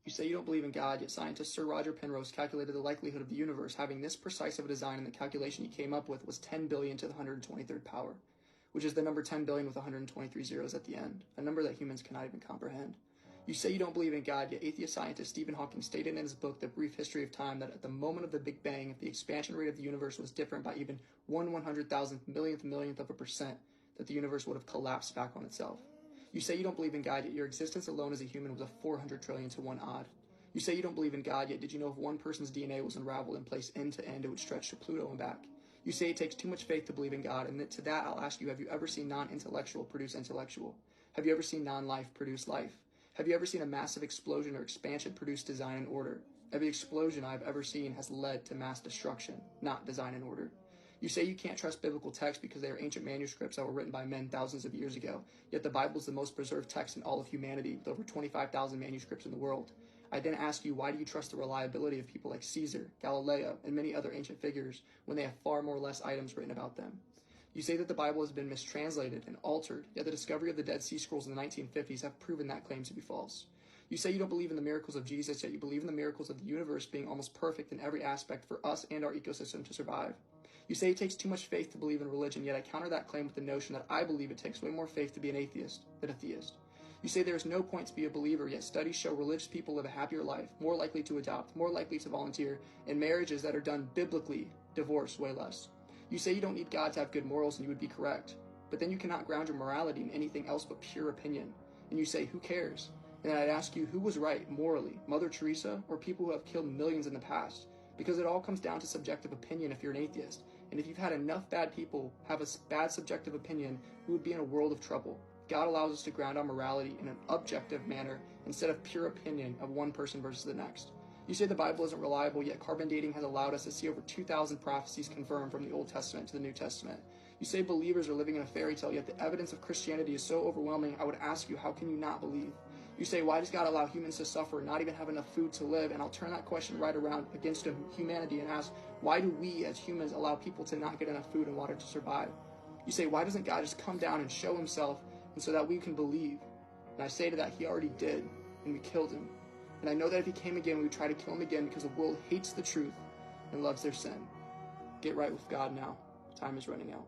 You say you don't believe in God, yet scientist Sir Roger Penrose calculated the likelihood of the universe having this precise of a design, and the calculation he came up with was 10 billion to the 123rd power, which is the number 10 billion with 123 zeros at the end, a number that humans cannot even comprehend. You say you don't believe in God, yet atheist scientist Stephen Hawking stated in his book, The Brief History of Time, that at the moment of the Big Bang, if the expansion rate of the universe was different by even 1/100,000th millionth of a percent, that the universe would have collapsed back on itself. You say you don't believe in God, yet your existence alone as a human was a 400 trillion to 1 odd. You say you don't believe in God, yet did you know if one person's DNA was unraveled and placed end to end, it would stretch to Pluto and back? You say it takes too much faith to believe in God, and to that I'll ask you, have you ever seen non-intellectual produce intellectual? Have you ever seen non-life produce life? Have you ever seen a massive explosion or expansion produce design and order? Every explosion I've ever seen has led to mass destruction, not design and order. You say you can't trust biblical texts because they are ancient manuscripts that were written by men thousands of years ago, yet the Bible is the most preserved text in all of humanity, with over 25,000 manuscripts in the world. I then ask you, why do you trust the reliability of people like Caesar, Galileo, and many other ancient figures when they have far more less items written about them? You say that the Bible has been mistranslated and altered, yet the discovery of the Dead Sea Scrolls in the 1950s have proven that claim to be false. You say you don't believe in the miracles of Jesus, yet you believe in the miracles of the universe being almost perfect in every aspect for us and our ecosystem to survive. You say it takes too much faith to believe in religion, yet I counter that claim with the notion that I believe it takes way more faith to be an atheist than a theist. You say there is no point to be a believer, yet studies show religious people live a happier life, more likely to adopt, more likely to volunteer, and marriages that are done biblically divorce way less. You say you don't need God to have good morals, and you would be correct. But then you cannot ground your morality in anything else but pure opinion. And you say, who cares? And then I'd ask you, who was right morally, Mother Teresa or people who have killed millions in the past? Because it all comes down to subjective opinion if you're an atheist. And if you've had enough bad people have a bad subjective opinion, we would be in a world of trouble. God allows us to ground our morality in an objective manner instead of pure opinion of one person versus the next. You say the Bible isn't reliable, yet carbon dating has allowed us to see over 2,000 prophecies confirmed from the Old Testament to the New Testament. You say believers are living in a fairy tale, yet the evidence of Christianity is so overwhelming, I would ask you, how can you not believe? You say, why does God allow humans to suffer and not even have enough food to live? And I'll turn that question right around against humanity and ask, why do we as humans allow people to not get enough food and water to survive? You say, why doesn't God just come down and show himself and so that we can believe? And I say to that, he already did, and we killed him. And I know that if he came again, we would try to kill him again because the world hates the truth and loves their sin. Get right with God now. Time is running out.